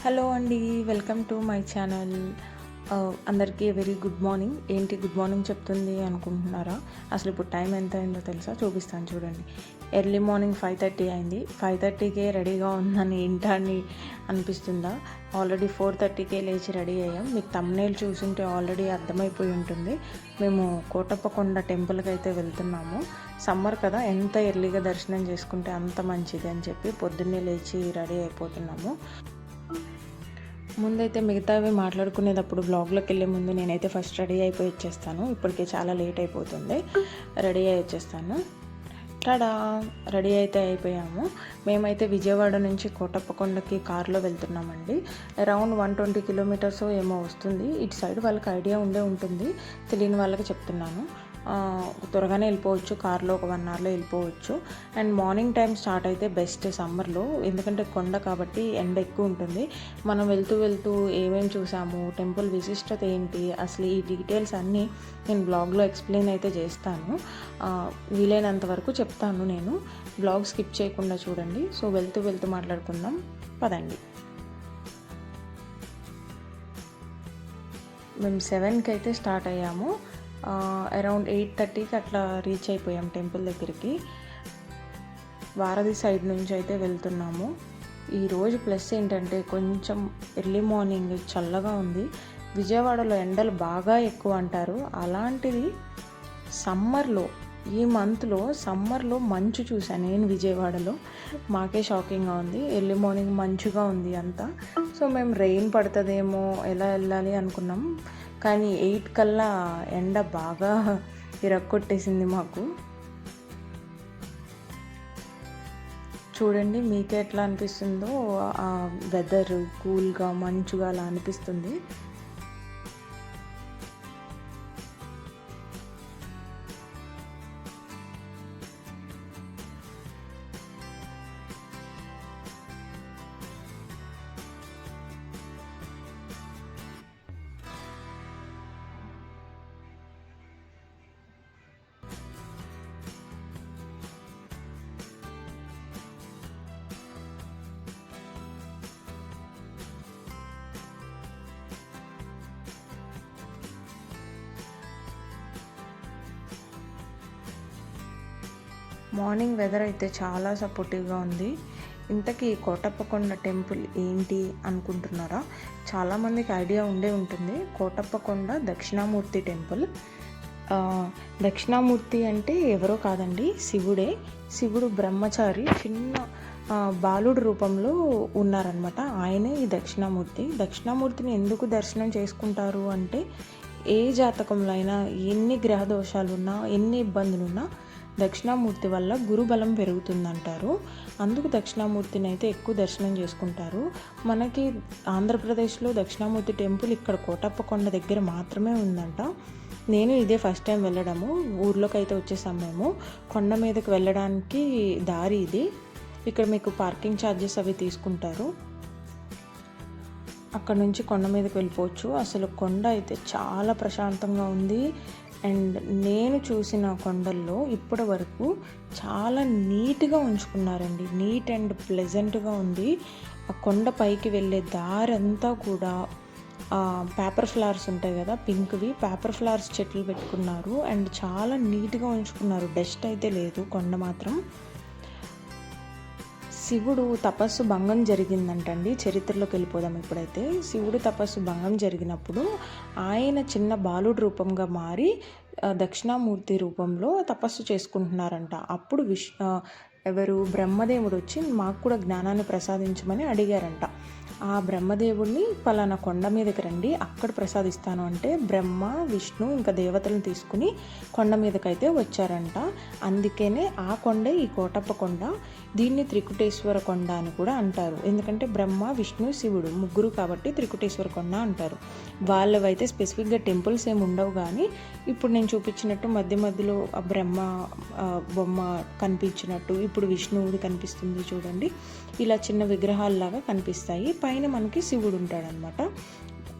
Hello అండి, welcome to my channel. అందరికీ very good morning. ఏంటి గుడ్ మార్నింగ్ చెప్తుంది అనుకుంటున్నారా? అసలు ఇప్పుడు టైం ఎంత అయిందో తెలుసా? చూపిస్తాను చూడండి. ఎర్లీ మార్నింగ్ 5:30 అయింది. 5:30కే రెడీగా ఉందని ఏంటా అని అనిపిస్తుందా? ఆల్రెడీ 4:30కే లేచి రెడీ అయ్యాం. మీకు థంబ్నెయిల్ చూసుంటే ఆల్రెడీ అర్థమైపోయి ఉంటుంది. మేము కోటప్పకొండ టెంపుల్కి అయితే వెళ్తున్నాము. సమ్మర్ కదా, ఎంత ఎర్లీగా దర్శనం చేసుకుంటే అంత మంచిది అని చెప్పి పొద్దున్నే లేచి రెడీ అయిపోతున్నాము. ముందైతే మిగతావి మాట్లాడుకునేటప్పుడు బ్లాగ్లోకి వెళ్ళే ముందు నేనైతే ఫస్ట్ రెడీ అయిపోయి వచ్చేస్తాను. ఇప్పటికే చాలా లేట్ అయిపోతుంది. రెడీ అయ్యి వచ్చేస్తాను. టడా, రెడీ అయితే అయిపోయాము. మేమైతే విజయవాడ నుంచి కోటప్పకొండకి కారులో వెళ్తున్నామండి. అరౌండ్ 120 కిలోమీటర్స్ ఏమో వస్తుంది. ఇటు సైడ్ వాళ్ళకి ఐడియా ఉంటుంది, తెలియని వాళ్ళకి చెప్తున్నాను. త్వరగానే వెళ్ళిపోవచ్చు, కార్లో ఒక 1 అవర్లో వెళ్ళిపోవచ్చు. అండ్ మార్నింగ్ టైం స్టార్ట్ అయితే బెస్ట్ సమ్మర్లో, ఎందుకంటే కొండ కాబట్టి ఎండ ఎక్కువ ఉంటుంది. మనం వెళ్తూ వెళ్తూ ఏమేమి చూసాము, టెంపుల్ విశిష్టత ఏంటి, అసలు ఈ డీటెయిల్స్ అన్నీ నేను బ్లాగ్లో ఎక్స్ప్లెయిన్ అయితే చేస్తాను. వీలైనంత వరకు చెప్తాను. నేను బ్లాగ్ స్కిప్ చేయకుండా చూడండి. సో వెళ్తూ వెళ్తూ మాట్లాడుకుందాం పదండి. మేము 7కి అయితే స్టార్ట్ అయ్యాము. అరౌండ్ 8:30కి అట్లా రీచ్ అయిపోయాం టెంపుల్ దగ్గరికి. వారధి సైడ్ నుంచి అయితే వెళ్తున్నాము. ఈరోజు ప్లస్ ఏంటంటే కొంచెం ఎర్లీ మార్నింగ్ చల్లగా ఉంది. విజయవాడలో ఎండలు బాగా ఎక్కువ అంటారు, అలాంటిది సమ్మర్లో, ఈ మంత్లో సమ్మర్లో మంచు చూశాను నేను విజయవాడలో. మాకే షాకింగ్గా ఉంది. ఎర్లీ మార్నింగ్ మంచుగా ఉంది అంతా. సో మేము రెయిన్ పడుతుందేమో, ఎలా వెళ్ళాలి అనుకున్నాం. కానీ 8 కల్లా ఎండ బాగా ఇరక్కొట్టేసింది మాకు. చూడండి మీకే ఎట్లా అనిపిస్తుందో, ఆ వెదర్ కూల్గా మంచుగా అలా అనిపిస్తుంది. మార్నింగ్ వెదర్ అయితే చాలా సపోర్టివ్గా ఉంది. ఇంతకీ కోటప్పకొండ టెంపుల్ ఏంటి అనుకుంటున్నారా? చాలామందికి ఐడియా ఉంటుంది. కోటప్పకొండ దక్షిణామూర్తి టెంపుల్. దక్షిణామూర్తి అంటే ఎవరో కాదండి, శివుడే. శివుడు బ్రహ్మచారి చిన్న బాలుడు రూపంలో ఉన్నారనమాట. ఆయనే ఈ దక్షిణామూర్తి. దక్షిణామూర్తిని ఎందుకు దర్శనం చేసుకుంటారు అంటే, ఏ జాతకంలో అయినా ఎన్ని గ్రహ దోషాలున్నా, ఎన్ని ఇబ్బందులున్నా దక్షిణామూర్తి వల్ల గురుబలం పెరుగుతుందంటారు. అందుకు దక్షిణామూర్తిని అయితే ఎక్కువ దర్శనం చేసుకుంటారు. మనకి ఆంధ్రప్రదేశ్లో దక్షిణామూర్తి టెంపుల్ ఇక్కడ కోటప్పకొండ దగ్గర మాత్రమే ఉందంట. నేను ఇదే ఫస్ట్ టైం వెళ్ళడము. ఊర్లోకి అయితే వచ్చేసాం మేము. కొండ మీదకి వెళ్ళడానికి దారి ఇది. ఇక్కడ మీకు పార్కింగ్ ఛార్జెస్ అవి తీసుకుంటారు. అక్కడ నుంచి కొండ మీదకి వెళ్ళిపోవచ్చు. అసలు కొండ అయితే చాలా ప్రశాంతంగా ఉంది. అండ్ నేను చూసిన కొండల్లో ఇప్పటి వరకు చాలా నీట్గా ఉంచుకున్నారండి. నీట్ అండ్ ప్లెజెంట్గా ఉంది. ఆ కొండ పైకి వెళ్ళే దారి అంతా కూడా పేపర్ ఫ్లవర్స్ ఉంటాయి కదా, పింక్వి పేపర్ ఫ్లవర్స్ చెట్లు పెట్టుకున్నారు. అండ్ చాలా నీట్గా ఉంచుకున్నారు. డస్ట్ అయితే లేదు. కొండ మాత్రం శివుడు తపస్సు భంగం జరిగిందంటండి. చరిత్రలోకి వెళ్ళిపోదాం ఇప్పుడైతే. శివుడు తపస్సు భంగం జరిగినప్పుడు ఆయన చిన్న బాలుడు రూపంగా మారి దక్షిణామూర్తి రూపంలో తపస్సు చేసుకుంటున్నారంట. అప్పుడు ఎవరు బ్రహ్మదేవుడు వచ్చి మాకు కూడా జ్ఞానాన్ని ప్రసాదించమని అడిగారంట. ఆ బ్రహ్మదేవుడిని పలానా కొండ మీదకి రండి, అక్కడ ప్రసాదిస్తాను అంటే బ్రహ్మ, విష్ణు ఇంకా దేవతలను తీసుకుని కొండ మీదకైతే వచ్చారంట. అందుకనే ఆ కొండే ఈ కోటప్పకొండ. దీన్ని త్రికుటేశ్వర కొండ అని కూడా అంటారు. ఎందుకంటే బ్రహ్మ, విష్ణు, శివుడు ముగ్గురు కాబట్టి త్రికుటేశ్వర కొండ అంటారు. వాళ్ళవైతే స్పెసిఫిక్గా టెంపుల్స్ ఏమి ఉండవు, కానీ ఇప్పుడు నేను చూపించినట్టు మధ్య మధ్యలో ఆ బ్రహ్మ బొమ్మ కనిపించినట్టు, ఇప్పుడు విష్ణువుది కనిపిస్తుంది చూడండి. ఇలా చిన్న విగ్రహాల్లాగా కనిపిస్తాయి. పైన మనకి శివుడు ఉంటాడనమాట.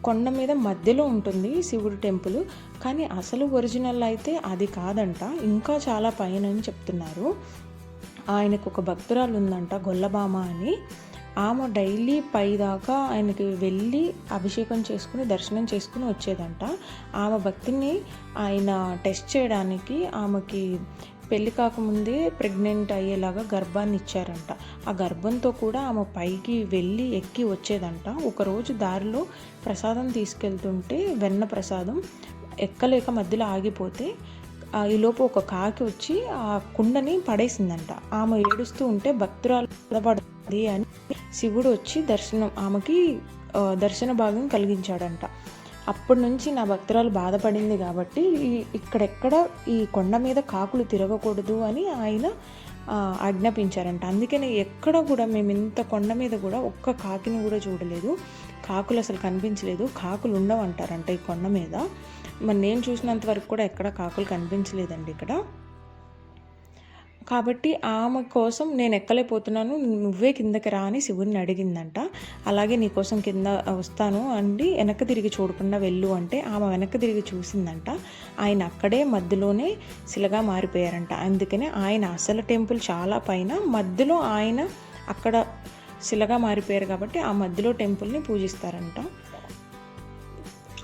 కొండ మీద మధ్యలో ఉంటుంది శివుడు టెంపుల్. కానీ అసలు ఒరిజినల్ అయితే అది కాదంట, ఇంకా చాలా పైన అని చెప్తున్నారు. ఆయనకు ఒక భక్తురాలు ఉందంట, గొల్లబామ అని. ఆమె డైలీ పైదాకా ఆయనకి వెళ్ళి అభిషేకం చేసుకుని దర్శనం చేసుకుని వచ్చేదంట. ఆమె భక్తిని ఆయన టెస్ట్ చేయడానికి ఆమెకి పెళ్ళి కాకముందే ప్రెగ్నెంట్ అయ్యేలాగా గర్భాన్ని ఇచ్చారంట. ఆ గర్భంతో కూడా ఆమె పైకి వెళ్ళి ఎక్కి వచ్చేదంట. ఒకరోజు దారిలో ప్రసాదం తీసుకెళ్తుంటే వెన్న ప్రసాదం ఎక్కలేక మధ్యలో ఆగిపోతే ఈలోపు ఒక కాకి వచ్చి ఆ కుండని పడేసిందంట. ఆమె ఏడుస్తూ ఉంటే భక్తురాలు బాధపడుతుంది అని శివుడు వచ్చి ఆమెకి దర్శన భాగ్యం కలిగించాడంట. అప్పటి నుంచి నా భక్తురాలు బాధపడింది కాబట్టి ఇక్కడెక్కడ ఈ కొండ మీద కాకులు తిరగకూడదు అని ఆయన ఆజ్ఞాపించారంట. అందుకని ఎక్కడ కూడా మేము ఇంత కొండ మీద కూడా ఒక్క కాకిని కూడా చూడలేదు. కాకులు అసలు కనిపించలేదు. కాకులు ఉండవంటారంట ఈ కొండ మీద. మరి నేను చూసినంత వరకు కూడా ఎక్కడ కాకులు కనిపించలేదండి ఇక్కడ. కాబట్టి ఆమె కోసం నేను ఎక్కలేకపోతున్నాను, నువ్వే కిందకి రా అని శివుడిని అడిగిందంట. అలాగే నీకోసం కింద వస్తాను అండి, వెనక్కి తిరిగి చూడకుండా వెళ్ళు అంటే ఆమె వెనక్కి తిరిగి చూసిందంట. ఆయన అక్కడే మధ్యలోనే శిలగా మారిపోయారంట. అందుకనే ఆయన అసలు టెంపుల్ చాలా పైన, మధ్యలో ఆయన అక్కడ శిలగా మారిపోయారు కాబట్టి ఆ మధ్యలో టెంపుల్ని పూజిస్తారంట.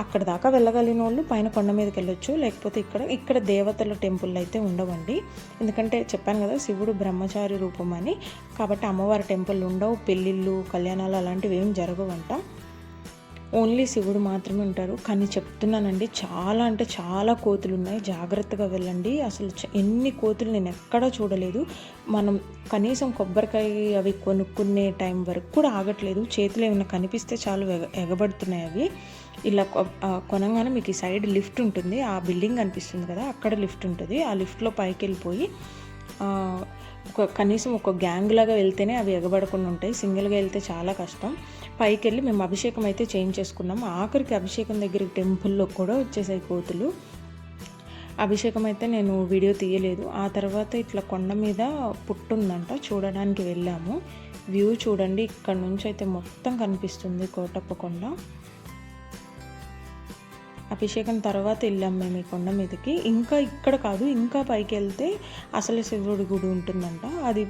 అక్కడ దాకా వెళ్ళగలిగిన వాళ్ళు పైన కొండ మీదకి వెళ్ళొచ్చు. లేకపోతే ఇక్కడ దేవతల టెంపుల్ అయితే ఉండవండి. ఎందుకంటే చెప్పాను కదా శివుడు బ్రహ్మచారి రూపం అని. కాబట్టి అమ్మవారి టెంపుల్ ఉండవు, పెళ్ళిళ్ళు కళ్యాణాలు అలాంటివి ఏం జరగవంట. ఓన్లీ శివుడు మాత్రమే ఉంటారు. కానీ చెప్తున్నానండి, చాలా అంటే చాలా కోతులు ఉన్నాయి, జాగ్రత్తగా వెళ్ళండి. అసలు ఎన్ని కోతులు నేను ఎక్కడా చూడలేదు. మనం కనీసం కొబ్బరికాయ అవి కొనుక్కునే టైం వరకు కూడా ఆగట్లేదు. చేతులు ఏమైనా కనిపిస్తే చాలు ఎగబడుతున్నాయి అవి. ఇలా కొనంగానే మీకు ఈ సైడ్ లిఫ్ట్ ఉంటుంది, ఆ బిల్డింగ్ కనిపిస్తుంది కదా, అక్కడ లిఫ్ట్ ఉంటుంది. ఆ లిఫ్ట్లో పైకి వెళ్ళిపోయి కనీసం ఒక గ్యాంగ్ లాగా వెళ్తేనే అవి ఎగబడకుండా ఉంటాయి. సింగిల్గా వెళ్తే చాలా కష్టం. పైకి వెళ్ళి మేము అభిషేకం అయితే చేయించేసుకున్నాం. ఆఖరికి అభిషేకం దగ్గర టెంపుల్లో కూడా వచ్చేసాయి కోతులు. అభిషేకం అయితే నేను వీడియో తీయలేదు. ఆ తర్వాత ఇట్లా కొండ మీద పుట్టుందంట, చూడడానికి వెళ్ళాము. వ్యూ చూడండి, ఇక్కడ నుంచి అయితే మొత్తం కనిపిస్తుంది కోటప్ప కొండ. అభిషేకం తర్వాత వెళ్ళాం మేము ఈ కొండ మీదకి. ఇంకా ఇక్కడ కాదు, ఇంకా పైకి వెళ్తే అసలు శివుడి గుడి ఉంటుందంట. అది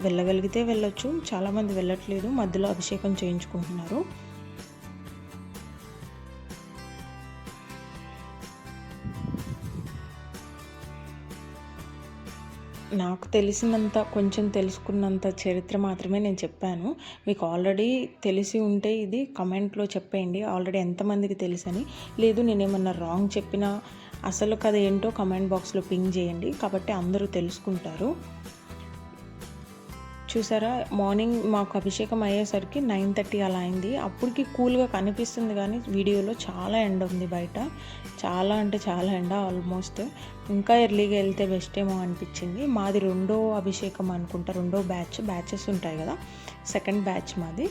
వెళ్ళగలిగితే వెళ్ళొచ్చు, చాలామంది వెళ్ళట్లేదు, మధ్యలో అభిషేకం చేయించుకుంటున్నారు. నాకు తెలిసినంత, కొంచెం తెలుసుకున్నంత చరిత్ర మాత్రమే నేను చెప్పాను. మీకు ఆల్రెడీ తెలిసి ఉంటే ఇది కమెంట్లో చెప్పేయండి, ఆల్రెడీ ఎంతమందికి తెలుసని. లేదు నేనేమన్నా రాంగ్ చెప్పినా అసలు కథ ఏంటో కమెంట్ బాక్స్లో పింగ్ చేయండి, కాబట్టి అందరూ తెలుసుకుంటారు. చూసారా, మార్నింగ్ మాకు అభిషేకం అయ్యేసరికి 9:30 అలా అయింది. అప్పటికి కూల్గా కనిపిస్తుంది కానీ వీడియోలో చాలా ఎండ ఉంది బయట, చాలా అంటే చాలా ఎండ. ఆల్మోస్ట్ ఇంకా ఎర్లీగా వెళ్తే బెస్ట్ ఏమో అనిపించింది. మాది రెండో అభిషేకం అనుకుంటా, రెండో బ్యాచెస్ ఉంటాయి కదా, సెకండ్ బ్యాచ్ మాది.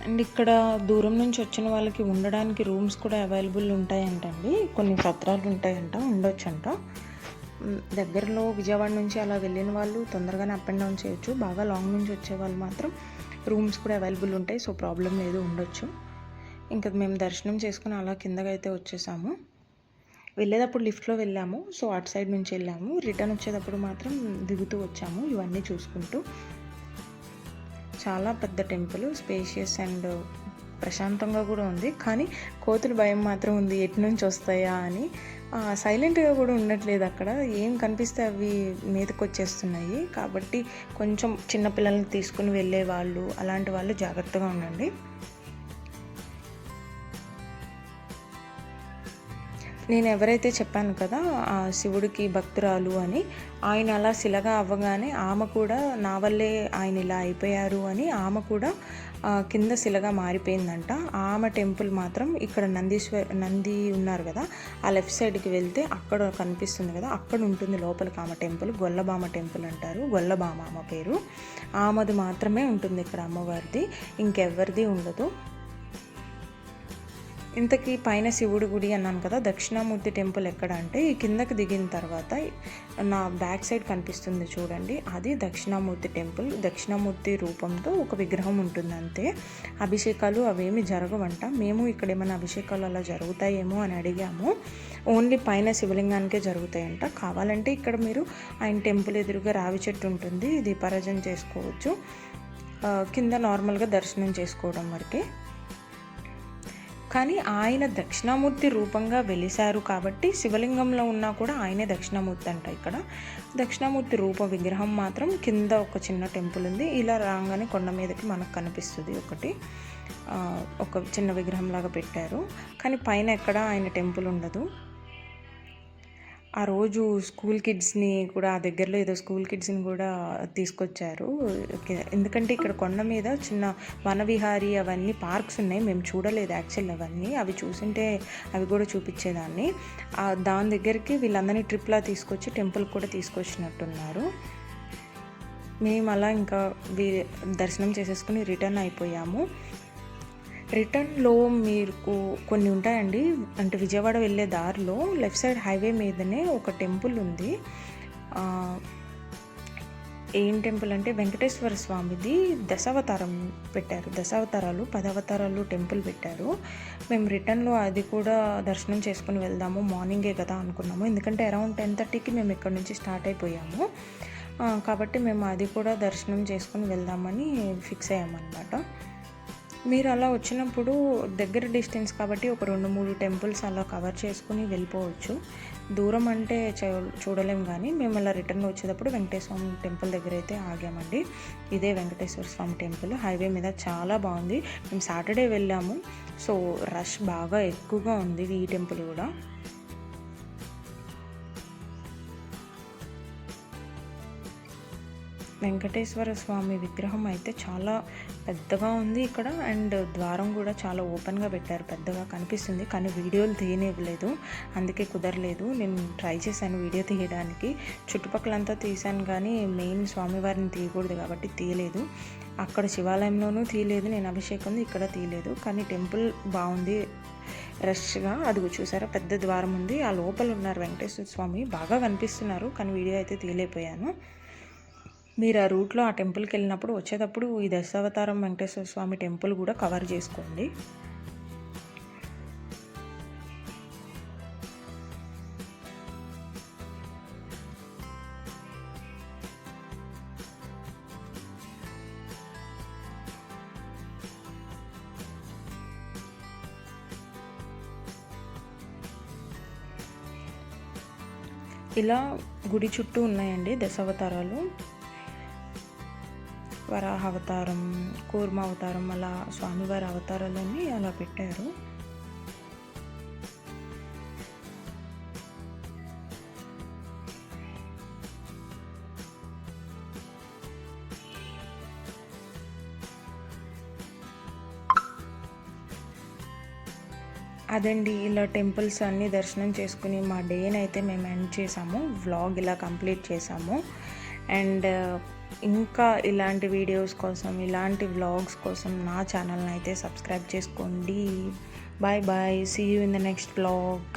అండ్ ఇక్కడ దూరం నుంచి వచ్చిన వాళ్ళకి ఉండడానికి రూమ్స్ కూడా అవైలబుల్ ఉంటాయంటండి. కొన్ని సత్రాలు ఉంటాయంట, ఉండొచ్చంట. దగ్గరలో విజయవాడ నుంచి అలా వెళ్ళిన వాళ్ళు తొందరగానే అప్ అండ్ డౌన్ చేయొచ్చు. బాగా లాంగ్ నుంచి వచ్చే వాళ్ళు మాత్రం రూమ్స్ కూడా అవైలబుల్ ఉంటాయి. సో ప్రాబ్లం లేదు, ఉండొచ్చు. ఇంకా మేము దర్శనం చేసుకుని అలా కిందకి అయితే వచ్చేసాము. వెళ్ళేటప్పుడు లిఫ్ట్లో వెళ్ళాము, సో అటు సైడ్ నుంచి వెళ్ళాము. రిటర్న్ వచ్చేటప్పుడు మాత్రం దిగుతూ వచ్చాము, ఇవన్నీ చూసుకుంటూ. చాలా పెద్ద టెంపుల్, స్పేషియస్ అండ్ ప్రశాంతంగా కూడా ఉంది. కానీ కోతుల భయం మాత్రం ఉంది, ఎటు నుంచి వస్తాయా అని. సైలెంట్గా కూడా ఉండట్లేదు అక్కడ, ఏం కనిపిస్తే అవి మీదకి వచ్చేస్తున్నాయి. కాబట్టి కొంచెం చిన్నపిల్లల్ని తీసుకుని వెళ్ళే వాళ్ళు, అలాంటి వాళ్ళు జాగ్రత్తగా ఉండండి. నేను ఎవరైతే చెప్పాను కదా ఆ శివుడికి భక్తురాలు అని, ఆయన అలా శిలగా అవ్వగానే ఆమె కూడా నా వల్లే ఆయన ఇలా అయిపోయారు అని ఆమె కూడా కింద శిలగా మారిపోయిందంట. ఆమె టెంపుల్ మాత్రం ఇక్కడ నంది ఉన్నారు కదా, ఆ లెఫ్ట్ సైడ్కి వెళ్తే అక్కడ కనిపిస్తుంది కదా, అక్కడ ఉంటుంది లోపలికి ఆమె టెంపుల్. గొల్లబామ టెంపుల్ అంటారు, గొల్లబామ ఆమె పేరు. ఆమెది మాత్రమే ఉంటుంది ఇక్కడ అమ్మవారిది, ఇంకెవరిది ఉండదు. ఇంతకీ పైన శివుడి గుడి అన్నాను కదా, దక్షిణామూర్తి టెంపుల్ ఎక్కడ అంటే ఈ కిందకి దిగిన తర్వాత నా బ్యాక్ సైడ్ కనిపిస్తుంది చూడండి, అది దక్షిణామూర్తి టెంపుల్. దక్షిణామూర్తి రూపంతో ఒక విగ్రహం ఉంటుంది అంతే. అభిషేకాలు అవేమి జరగవంట. మేము ఇక్కడ ఏమైనా అభిషేకాలు అలా జరుగుతాయేమో అని అడిగాము. ఓన్లీ పైన శివలింగానికే జరుగుతాయంట. కావాలంటే ఇక్కడ మీరు ఆయన టెంపుల్ ఎదురుగా రావి చెట్టు ఉంటుంది, దీపారాజన చేసుకోవచ్చు. కింద నార్మల్గా దర్శనం చేసుకోవడం వరకే. కానీ ఆయన దక్షిణామూర్తి రూపంగా వెలిశారు కాబట్టి శివలింగంలో ఉన్నా కూడా ఆయనే దక్షిణామూర్తి అంట. ఇక్కడ దక్షిణామూర్తి రూప విగ్రహం మాత్రం కింద ఒక చిన్న టెంపుల్ ఉంది. ఇలా రాగానే కొండ మీదకి మనకు కనిపిస్తుంది ఒకటి, ఒక చిన్న విగ్రహం లాగా పెట్టారు. కానీ పైన ఎక్కడ ఆయన టెంపుల్ ఉండదు. ఆ రోజు స్కూల్ కిడ్స్ని కూడా, ఆ దగ్గరలో ఏదో స్కూల్ కిడ్స్ని కూడా తీసుకొచ్చారు. ఎందుకంటే ఇక్కడ కొండ మీద చిన్న వనవిహారీ అవన్నీ పార్క్స్ ఉన్నాయి, మేము చూడలేదు యాక్చువల్ అవన్నీ. అవి చూసింటే అవి కూడా చూపించేదాన్ని. దాని దగ్గరికి వీళ్ళందరినీ ట్రిప్లా తీసుకొచ్చి టెంపుల్ కూడా తీసుకొచ్చినట్టున్నారు. మేము అలా ఇంకా దర్శనం చేసేసుకుని రిటర్న్ అయిపోయాము. రిటర్న్లో మీకు కొన్ని ఉంటాయండి, అంటే విజయవాడ వెళ్ళే దారిలో లెఫ్ట్ సైడ్ హైవే మీదనే ఒక టెంపుల్ ఉంది. ఏం టెంపుల్ అంటే వెంకటేశ్వర స్వామిది దశావతారం పెట్టారు, దశావతారాలు 10 అవతారాలు టెంపుల్ పెట్టారు. మేము రిటర్న్లో అది కూడా దర్శనం చేసుకుని వెళ్దాము, మార్నింగే కదా అనుకున్నాము. ఎందుకంటే అరౌండ్ 10:30కి మేము ఇక్కడ నుంచి స్టార్ట్ అయిపోయాము కాబట్టి మేము అది కూడా దర్శనం చేసుకుని వెళ్దామని ఫిక్స్ అయ్యామన్నమాట. మీరు అలా వచ్చినప్పుడు దగ్గర డిస్టెన్స్ కాబట్టి ఒక 2-3 టెంపుల్స్ అలా కవర్ చేసుకుని వెళ్ళిపోవచ్చు. దూరం అంటే చూడలేం, కానీ మేము అలా రిటర్న్ వచ్చేటప్పుడు వెంకటేశ్వర స్వామి టెంపుల్ దగ్గర అయితే ఆగామండి. ఇదే వెంకటేశ్వర స్వామి టెంపుల్, హైవే మీద చాలా బాగుంది. మేము సాటర్డే వెళ్ళాము, సో రష్ బాగా ఎక్కువగా ఉంది ఈ టెంపుల్ కూడా. వెంకటేశ్వర స్వామి విగ్రహం అయితే చాలా పెద్దగా ఉంది ఇక్కడ, అండ్ ద్వారం కూడా చాలా ఓపెన్గా పెట్టారు, పెద్దగా కనిపిస్తుంది. కానీ వీడియోలు తీయనివ్వలేదు, అందుకే కుదరలేదు. నేను ట్రై చేశాను వీడియో తీయడానికి, చుట్టుపక్కలంతా తీశాను కానీ మెయిన్ స్వామివారిని తీయకూడదు కాబట్టి తీయలేదు. అక్కడ శివాలయంలోనూ తీయలేదు, నేను అభిషేకం ఇక్కడ తీయలేదు. కానీ టెంపుల్ బాగుంది, రష్గా. అదిగో చూసారా, పెద్ద ద్వారం ఉంది, ఆ లోపల ఉన్నారు వెంకటేశ్వర స్వామి, బాగా కనిపిస్తున్నారు. కానీ వీడియో అయితే తీయలేకపోయాను. మీరు ఆ రూట్లో ఆ టెంపుల్కి వెళ్ళినప్పుడు వచ్చేటప్పుడు ఈ దశావతారం వెంకటేశ్వర స్వామి టెంపుల్ కూడా కవర్ చేసుకోండి. ఇలా గుడి చుట్టూ ఉన్నాయండి దశావతారాలు. వరాహ అవతారం, కూర్మ అవతారం, అలా స్వామివారి అవతారాలన్నీ అలా పెట్టారు. అదండి, ఇలా టెంపుల్స్ అన్నీ దర్శనం చేసుకుని మా డేని అయితే మేము ఎండ్ చేసాము. వ్లాగ్ ఇలా కంప్లీట్ చేసాము. అండ్ ఇంకా ఇలాంటి వీడియోస్ కోసం, ఇలాంటి వ్లాగ్స్ కోసం నా ఛానల్ని అయితే సబ్స్క్రైబ్ చేసుకోండి. Bye bye, see you in the next vlog.